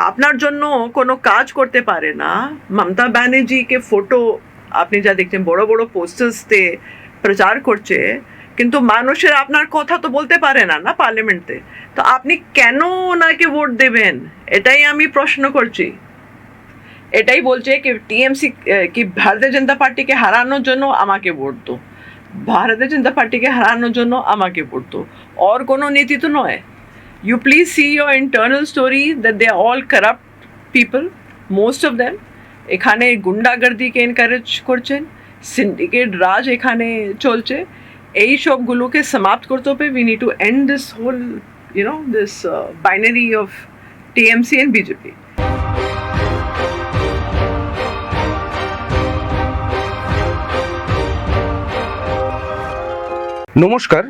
আপনার জন্য কোনো কাজ করতে পারে না। মমতা ব্যানার্জিকে ফটো আপনি যা দেখছেন বড় বড় পোস্টার্সতে প্রচার করছে, কিন্তু মানুষের আপনার কথা তো বলতে পারে না না পার্লামেন্টে। তো আপনি কেন ওনাকে ভোট দেবেন, এটাই আমি প্রশ্ন করছি। এটাই বলছে কি টিএমসি কি ভারতীয় জনতা পার্টিকে হারানোর জন্য আমাকে ভোট দো, ভারতীয় জনতা পার্টিকে হারানোর জন্য আমাকে ভোট দো, और কোনো নীতি তো নয়। You please see your internal story that they are all corrupt people, most of them. এখানে গুন্ডাগর্দিকে এনকারেজ করছেন, সিন্ডিকেট রাজ এখানে চলছে। এই সবগুলোকে সমাপ্ত করতে হবে। We need to end this whole, this binary of TMC and BJP. নমস্কার,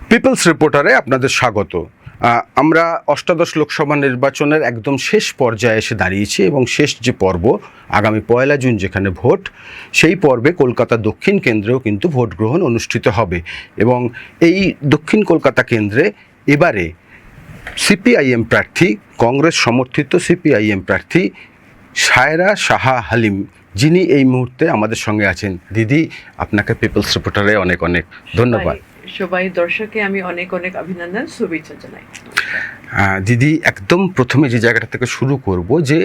পিপলস রিপোর্টারে আপনাদের স্বাগত। আমরা অষ্টাদশ লোকসভা নির্বাচনের একদম শেষ পর্যায়ে এসে দাঁড়িয়েছি এবং শেষ যে পর্ব আগামী 1 জুন যেখানে ভোট, সেই পর্বে কলকাতা দক্ষিণ কেন্দ্রেও কিন্তু ভোট গ্রহণ অনুষ্ঠিত হবে। এবং এই দক্ষিণ কলকাতা কেন্দ্রে এবারে সিপিআইএম প্রার্থী, কংগ্রেস সমর্থিত সিপিআইএম প্রার্থী সায়রা সাহা হালিম, যিনি এই মুহূর্তে আমাদের সঙ্গে আছেন। দিদি, আপনাকে পিপলস রিপোর্টারে অনেক অনেক ধন্যবাদ। সবাই দর্শককে আমি অনেক অনেক অভিনন্দন, শুভেচ্ছা জানাই। দিদি, একদম প্রথমে যে জায়গাটা থেকে শুরু করব, যে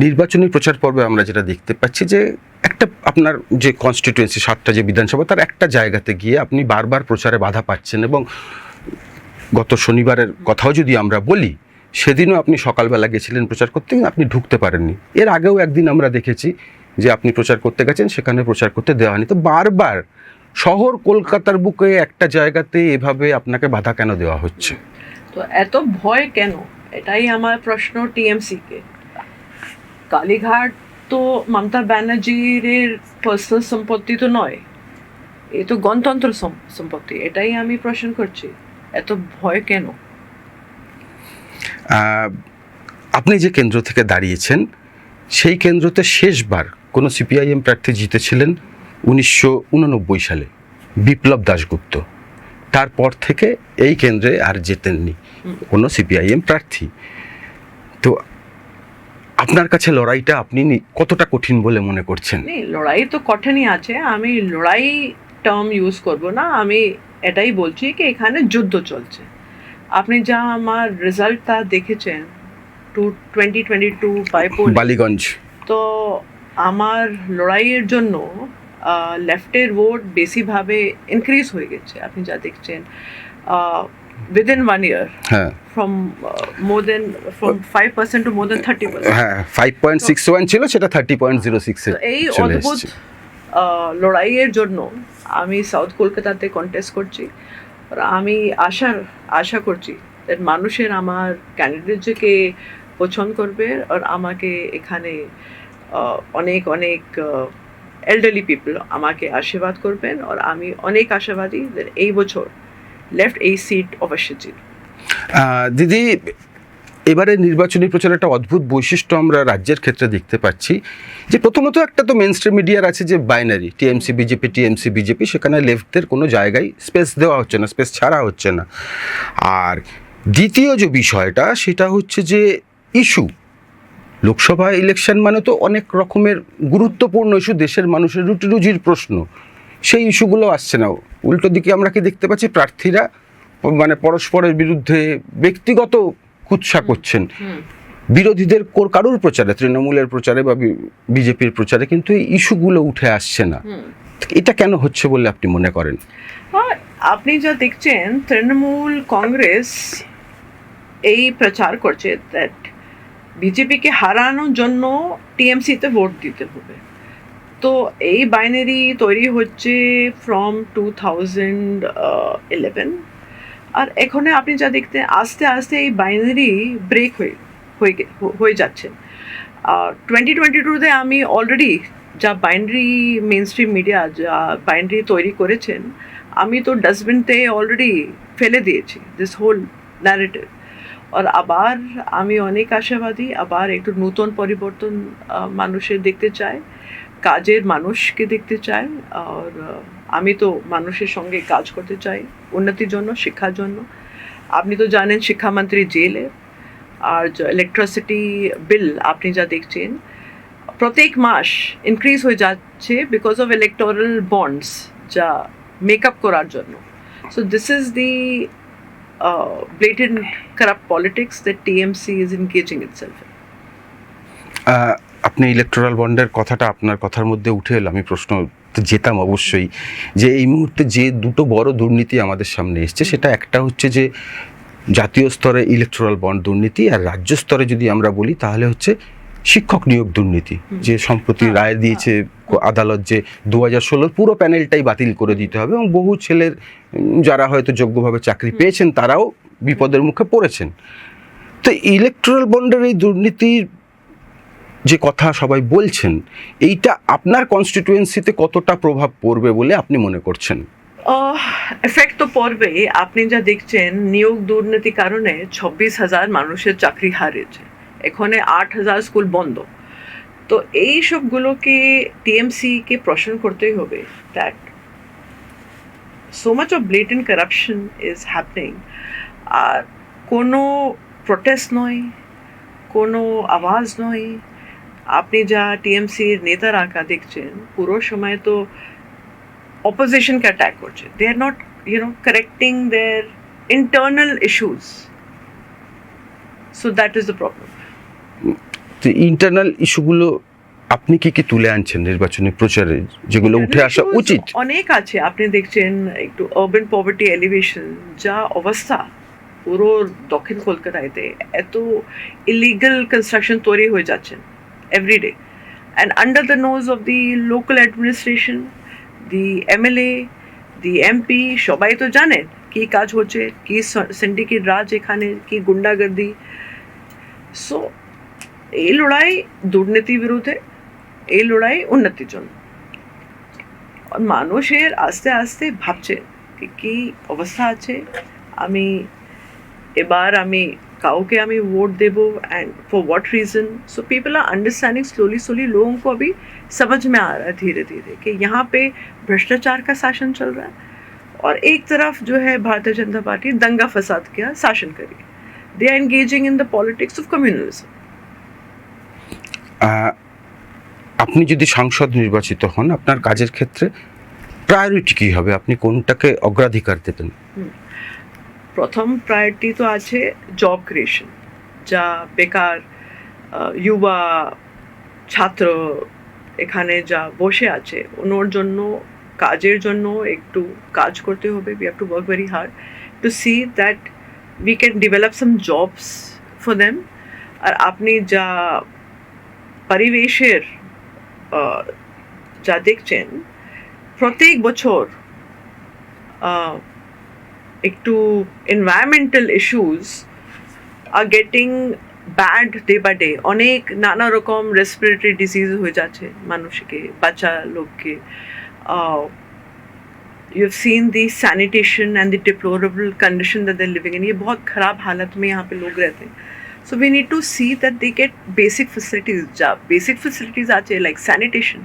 নির্বাচনী প্রচার পর্বে আমরা যেটা দেখতে পাচ্ছি যে একটা আপনার যে কনস্টিটিউয়েন্সি 7টা যে বিধানসভা, তার একটা জায়গাতে গিয়ে আপনি বারবার প্রচারে বাধা পাচ্ছেন। এবং গত শনিবারের কথাও যদি আমরা বলি, সেদিনও আপনি সকালবেলা গেছিলেন প্রচার করতে, আপনি ঢুকতে পারেননি। এর আগেও একদিন আমরা দেখেছি যে আপনি প্রচার করতে গেছেন, সেখানে প্রচার করতে দেওয়া হয়নি। তো বারবার শহর কলকাতার বুকে একটা জায়গাতে এভাবে আপনাকে বাধা কেন দেওয়া হচ্ছে? তো এত ভয় কেন, এটাই আমার প্রশ্ন টিএমসিকে। কালীঘাট তো মমতা ব্যানার্জির পার্সোনাল সম্পত্তি তো নয়, এ তো গণতন্ত্র সম্পত্তি। এটাই আমি প্রশ্ন করছি, এত ভয় কেন? আপনি যে কেন্দ্র থেকে দাঁড়িয়েছেন, সেই কেন্দ্রতে শেষবার কোনো সিপিআইএম প্রার্থী জিতেছিলেন 1989 সালে, বিপ্লব দাশগুপ্ত। তারপর থেকে এই কেন্দ্রে আর জেতেননি কোনো সিপিআইএম প্রার্থী। তো আপনার কাছে লড়াইটা আপনি কতটা কঠিন বলে মনে করছেন? লড়াই তো কঠিনই আছে, আমি লড়াই টার্ম ইউজ করব না, আমি এটাই বলছি কি এখানে যুদ্ধ চলছে। আপনি যা আমার রেজাল্টটা দেখেছেন 2022 বালিগঞ্জ, তো আমার লড়াইয়ের জন্য লেফটের ভোট বেশিভাবে ইনক্রিজ হয়ে গেছে। আপনি যা দেখছেন within 1 year, হ্যাঁ, from 5% to more than 30%. হ্যাঁ, 5.61 ছিল, সেটা 30.06 এ এই চলে অদ্ভুত এসেছে। লড়াইয়ের জন্য আমি সাউথ কলকাতাতে কন্টেস্ট করছি। আর আমি আশা করছি মানুষের আমার ক্যান্ডিডেটকে পছন্দ করবে, আর আমাকে এখানে অনেক অনেক এল্ডারলি পিপল আমাকে আশীর্বাদ করবেন। আর আমি অনেক আশাবাদী যে এই বছর লেফট এই সিট অবশ্যই জিতবে। দিদি, এবারে নির্বাচনী প্রচার একটা অদ্ভুত বৈশিষ্ট্য আমরা রাজ্যের ক্ষেত্রে দেখতে পাচ্ছি, যে প্রথমত একটা তো মেন স্ট্রিম মিডিয়ার আছে যে binary TMC BJP, TMC BJP, সেখানে লেফটদের কোনো জায়গায় স্পেস দেওয়া হচ্ছে না, স্পেস ছাড়া হচ্ছে না। আর দ্বিতীয় যে বিষয়টা, সেটা হচ্ছে যে ইস্যু, লোকসভা ইলেকশন মানে তো অনেক রকমের গুরুত্বপূর্ণ ইস্যু, দেশের মানুষের রুটি রুজির প্রশ্ন, সেই ইস্যুগুলো আসছে না। উল্টো দিকে আমরা কি দেখতে পাচ্ছি, প্রার্থীরা মানে পরস্পরের বিরুদ্ধে ব্যক্তিগত কুৎসা করছেন। বিরোধীদের কারুর প্রচারে, তৃণমূলের প্রচারে বা বিজেপির প্রচারে কিন্তু এই ইস্যুগুলো উঠে আসছে না। এটা কেন হচ্ছে বলে আপনি মনে করেন? আপনি যা দেখছেন তৃণমূল কংগ্রেস এই প্রচার করছে দ্যাট বিজেপিকে হারানোর জন্য টিএমসিতে ভোট দিতে হবে। তো এই বাইনারি তৈরি হচ্ছে ফ্রম 2011। আর এখানে আপনি যা দেখতে আস্তে আস্তে এই বাইনারি ব্রেক হয়ে যাচ্ছে। 2022-তে আমি অলরেডি যা বাইনারি মেন স্ট্রিম মিডিয়া যা বাইনারি তৈরি করেছেন, আমি তো ডাস্টবিনতে অলরেডি ফেলে দিয়েছি দিস হোল ন্যারেটিভ। আর আবার আমি অনেক আশাবাদী, আবার একটু নতুন পরিবর্তন মানুষের দেখতে চায়, কাজের মানুষকে দেখতে চাই। আর আমি তো মানুষের সঙ্গে কাজ করতে চাই উন্নতির জন্য, শিক্ষার জন্য। আপনি তো জানেন শিক্ষামন্ত্রী জেলে, আর ইলেকট্রিসিটি বিল আপনি যা দেখছেন প্রত্যেক মাস ইনক্রিজ হয়ে যাচ্ছে বিকজ অফ ইলেকটোরাল বন্ডস যা মেকআপ করার জন্য so this is the blatant corrupt politics that TMC is engaging itself in. আপনি ইলেকটোরাল বন্ডের কথাটা আপনার কথার মধ্যে উঠে এলো, আমি প্রশ্ন যেতাম অবশ্যই যে এই মুহূর্তে যে দুটো বড় দুর্নীতি আমাদের সামনে এসছে, সেটা একটা হচ্ছে যে জাতীয় স্তরে ইলেকটোরাল বন্ড দুর্নীতি, আর রাজ্য স্তরে যদি আমরা বলি তাহলে হচ্ছে শিক্ষক নিয়োগ দুর্নীতি, যে সম্প্রতি রায় দিয়েছে আদালত যে 2016 পুরো প্যানেলটাই বাতিল করে দিতে হবে, এবং বহু ছেলের যারা হয়তো যোগ্যভাবে চাকরি পেয়েছেন তারাও বিপদের মুখে পড়েছেন। তো ইলেকটোরাল বন্ডের এই দুর্নীতির যে কথা সবাই বলছেন, এইটা আপনার কনস্টিটিউয়েন্সিতে কতটা প্রভাব পড়বে বলে আপনি মনে করছেন? এফেক্ট তো পড়বেই। আপনি যা দেখছেন নিয়োগ দুর্নীতির কারণে 26,000 মানুষের চাকরি হারিয়েছে, এখানে 8,000 স্কুল বন্ধ। তো এই সবগুলোকে টিএমসিকে প্রশ্ন করতেই হবে that so much of blatant corruption is happening, আর কোনো প্রোটেস্ট নয়, কোনো আওয়াজ নয়। আপনি যা টিএমসির নেতারা দেখছেন পুরো সময় তো অপোজিশনকে অ্যাটাক করছে, they are not correcting their internal issues, so that is the problem. তো ইন্টারনাল ইস্যুগুলো আপনি কি কি তুলে আনছেন নির্বাচনী প্রচারে, যেগুলো উঠে আসা উচিত? অনেক আছে। আপনি দেখছেন একটু আরবান পভার্টি এলিভেশন, যা অবস্থা পুরো দক্ষিণ কলকাতাতে, এত ইলিগাল কনস্ট্রাকশন তৈরি হয়ে যাচ্ছেন everyday, and under the nose of the local administration, the MLA, the MP, সবাই তো জানেন কি কাজ হচ্ছে, কি সিন্ডিকেট রাজ এখানে, কি গুন্ডাগর্দি। সো এই লড়াই দুর্নীতির বিরুদ্ধে, এই লড়াই উন্নতির জন্য। মানুষের আস্তে আস্তে ভাবছে কি অবস্থা আছে, আমি এবার কাউকে वोट देबो and for what reason. So people are understanding slowly लोगों को अभी समझ में आ रहा है धीरे धीरे कि यहाँ पे भ्रष्टाचार का शासन चल रहा है, और एक तरफ जो है भारतीय जनता पार्टी दंगा फसाद का शासन कर रही है। They are engaging in the politics of communalism. আপনি যদি সাংসদ নির্বাচিত হন, আপনার কাজের ক্ষেত্রে প্রায়োরিটি কী হবে? আপনি কোনটাকে অগ্রাধিকার দেবেন? প্রথম প্রায়োরিটি তো আছে জব ক্রিয়েশন, যা বেকার যুবা ছাত্র এখানে যা বসে আছে ওনার জন্য, কাজের জন্য একটু কাজ করতে হবে। We have to work very hard to see that we can develop some jobs for them. আর আপনি যা পরিবেশের যা দেখছেন প্রত্যেক বছর একটু environmental issues are getting bad day by day. অনেক নানা রকম রেসপিরেটরি ডিজিজ হয়ে যাচ্ছে মানুষকে, বাচ্চা লোককে। You have seen the sanitation and the deplorable condition that they are living in. ये बहुत ख़राब हालत में यहाँ पे लोग रहते हैं। So we need to see that they get basic facilities. जब बेसिक फैसिलिटीज आते like sanitation,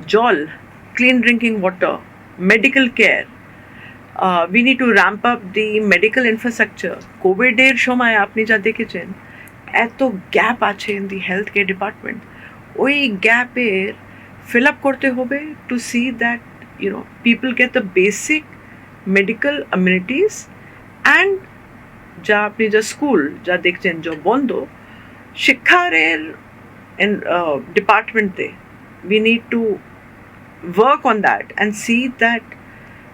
jal, clean drinking water, medical care, we need to ramp up the medical infrastructure. কোভিডের সময় আপনি যা দেখেছেন এত গ্যাপ আছে in the health care department, ওই গ্যাপের ফিল আপ করতে হবে to see that people get the basic medical amenities. And যা আপনি যা স্কুল যা দেখছেন যা বন্ধ, শিক্ষারের ডিপার্টমেন্টে we need to work on that and see that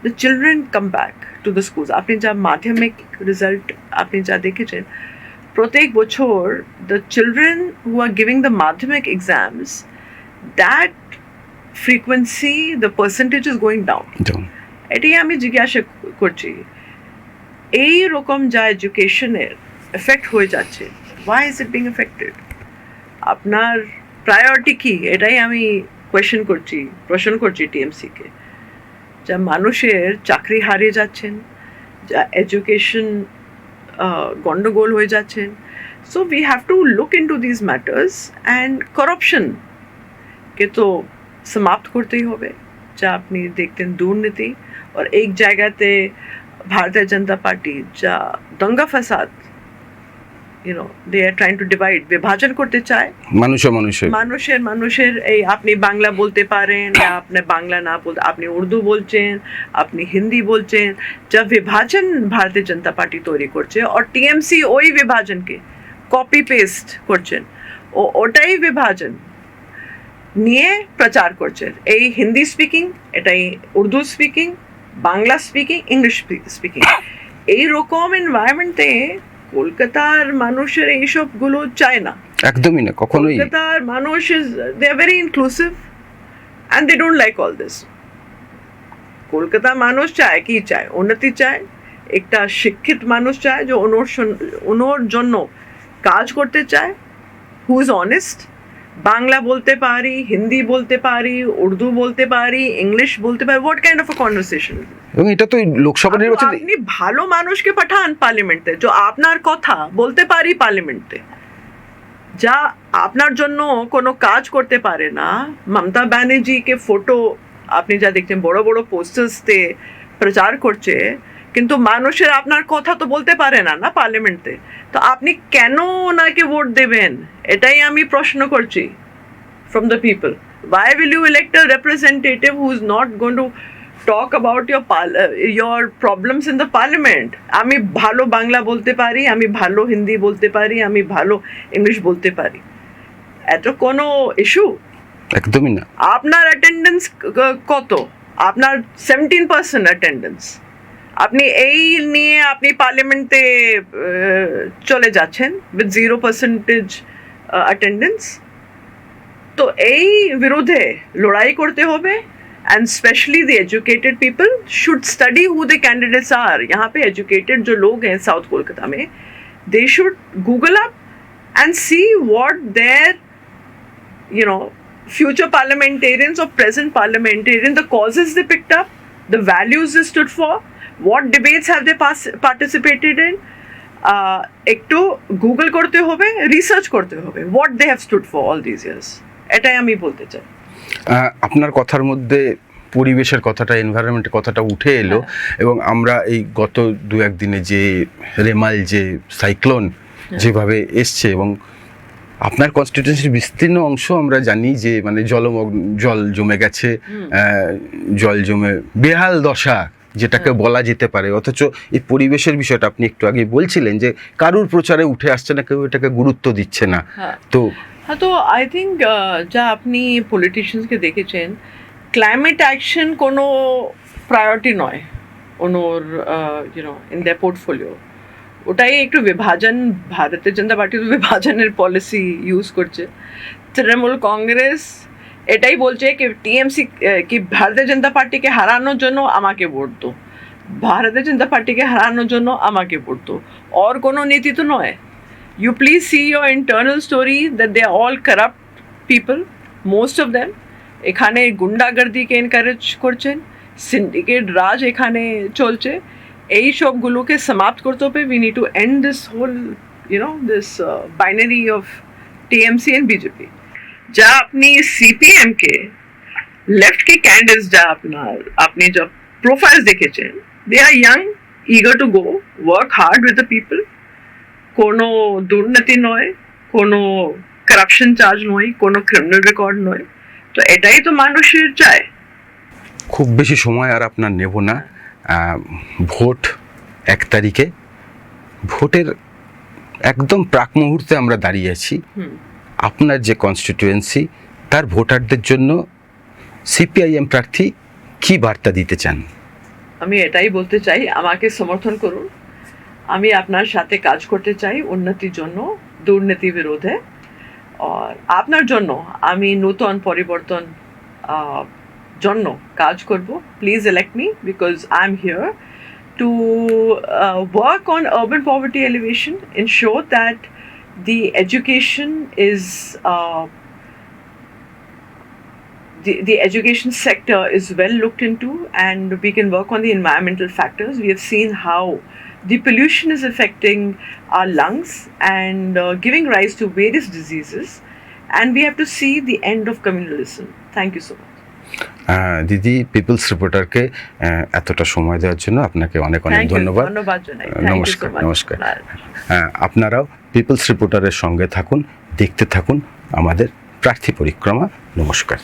the children come back to the schools. আপনি যা মাধ্যমিক রেজাল্ট আপনি যা দেখেছেন প্রত্যেক বছর, the children who are giving the madhyamik exams, that frequency, the percentage is going down. এটাই আমি জিজ্ঞাসা করছি, এই রকম যা এডুকেশনের এফেক্ট হয়ে যাচ্ছে, why is it being affected? আপনার প্রায়োরিটি কি, এটাই আমি প্রশ্ন করছি টিএমসিকে। যা মানুষের চাকরি হারিয়ে যাচ্ছেন, যা এডুকেশন গন্ডগোল হয়ে যাচ্ছেন। So we have to look into these matters and করাপশনকে তো সমাপ্ত করতেই হবে। যা আপনি দেখতেন দুর্নীতি, আর এক জায়গাতে ভারতীয় জনতা পার্টি যা দঙ্গা ফসাদ they are trying to divide, বিভাজন করতে চায় মানুষের এই আপনি বাংলা বলতে পারেন না আপনি বাংলা না বলতে আপনি উর্দু বলছেন আপনি হিন্দি বলছেন যা বিভাজন ভারতীয় জনতা পার্টি তৈরি করছে আর টিএমসি ওই বিভাজনকে কপি পেস্ট করছেন ওটাই বিভাজন নিয়ে প্রচার করছেন এই হিন্দি স্পিকিং এটাই Urdu speaking Bangla speaking English speaking এইরকম এনভায়রনমেন্টে কলকাতার মানুষের এইসবগুলো চায় না একদমই না কখনোই কলকাতার মানুষ they are very inclusive and they don't like all this কলকাতার মানুষ চায় কি চায় উন্নতি চায় একটা শিক্ষিত মানুষ চায় যে ওনোর জন্য কাজ করতে চায় হু ইজ অনেস্ট বাংলা বলতে পারি হিন্দি বলতে পারি উর্দু বলতে পারি ইংলিশ বলতে পারি what kind of a conversation এবং এটা তো লোকসভা নির্বাচনে আপনি ভালো মানুষকে পাঠান পার্লামেন্টে যে আপনার কথা বলতে পারি পার্লামেন্টে যা আপনার জন্য কোনো কাজ করতে পারে না মমতা ব্যানার্জিকে ফটো আপনি যা দেখছেন বড় বড় পোস্টার্সতে প্রচার করছে কিন্তু মানুষের আপনার কথা তো বলতে পারে না পার্লামেন্টে তো আপনি কেন ওনাকে ভোট দেবেন এটাই আমি প্রশ্ন করছি from the people. Why will you elect a representative who is not going to talk about your problems in the parliament? আমি ভালো বাংলা বলতে পারি আমি ভালো হিন্দি বলতে পারি আমি ভালো ইংলিশ বলতে পারি এত কোনো ইস্যু একদমই না আপনার অ্যাটেন্ডেন্স কত আপনার 17% অ্যাটেন্ডেন্স আপনি এই নিয়ে আপনি পার্লামেন্টে চলে যাচ্ছেন উইথ 0% অ্যাটেন্ডেন্স তো এই বিরুদ্ধে লড়াই করতে হবে and especially the educated people should study who the candidates are यहाँ पे educated जो लोग हैं साउथ कोलकाता में they should google up and see what their future parliamentarians or present parliamentarians the causes they picked up the values they stood for what debates have they participated in একটু Google করতে হবে research করতে হবে what they have stood for all these years এটাই আমি বলতে চাই আপনার কথার মধ্যে পরিবেশের কথাটা এনভায়রনমেন্টের কথাটা উঠে এলো এবং আমরা এই গত দু একদিনে যে রেমাল যে সাইক্লোন যেভাবে এসছে এবং আপনার কনস্টিটিউয়েন্সির বিস্তীর্ণ অংশ আমরা জানি যে মানে জল জমে গেছে জল জমে বেহাল দশা যেটাকে বলা যেতে পারে অথচ এই পরিবেশের বিষয়টা আপনি একটু আগে বলছিলেন যে কারুর প্রচারে উঠে আসছে না কেউ এটাকে গুরুত্ব দিচ্ছে না তো তো আই থিঙ্ক যা আপনি পলিটিশিয়ানসকে দেখেছেন ক্লাইমেট অ্যাকশন কোনো প্রায়োরিটি নয় ওনোর ইন দ্য পোর্টফোলিও ওটাই একটু বিভাজন ভারতীয় জনতা পার্টি বিভাজনের পলিসি ইউজ করছে তৃণমূল কংগ্রেস এটাই বলছে কি টিএমসি কি ভারতীয় জনতা পার্টিকে হারানোর জন্য আমাকে ভোট দো ভারতীয় জনতা পার্টিকে হারানোর জন্য আমাকে ভোট দো আর কোনো নীতি তো নয় you please see your internal story that they are all corrupt people most of them এখানে গুন্ডাগর্দিকে এনকারেজ করছেন সিন্ডিকেট রাজ এখানে চলছে এই সবগুলোকে সমাপ্ত করতে হবে we need to end this whole this binary of TMC and BJP যা আপনি CPM কে লেফট के कैंडिडेट्स যা আপনি जो profiles দেখেছেন they are young eager to go work hard with the people কোনো দুর্নীতি নয় কোনো করাপশন চার্জ নয় কোনো ক্রিমিনাল রেকর্ড নয় তো এটাই তো মানুষের চায় খুব বেশি সময় আর আপনার নেব না ভোট 1 তারিখে ভোটের একদম প্রাক মুহূর্তে আমরা দাঁড়িয়ে আছি আপনার যে কনস্টিটিউয়েন্সি তার ভোটারদের জন্য সিপিআইএম প্রার্থী কি বার্তা দিতে চান আমি এটাই বলতে চাই আমাকে সমর্থন করুন আমি আপনার সাথে কাজ করতে চাই উন্নতির জন্য দুর্নীতি বিরোধে আর আপনার জন্য আমি নতুন পরিবর্তন জন্য কাজ করব please elect me because I'm here to work on urban poverty elevation ensure that the education is the education sector is well looked into and we can work on the environmental factors we have seen how the pollution is affecting our lungs and giving rise to various diseases and we have to see the end of communalism. Thank you so much. দিদি people's রিপোর্টারকে এতটা সময় দেওয়ার জন্য আপনাকে অনেক অনেক ধন্যবাদ ধন্যবাদ জানাই নমস্কার আপনারাও পিপলস রিপোর্টারের সঙ্গে থাকুন, দেখতে থাকুন আমাদের প্রার্থী পরিক্রমা। নমস্কার।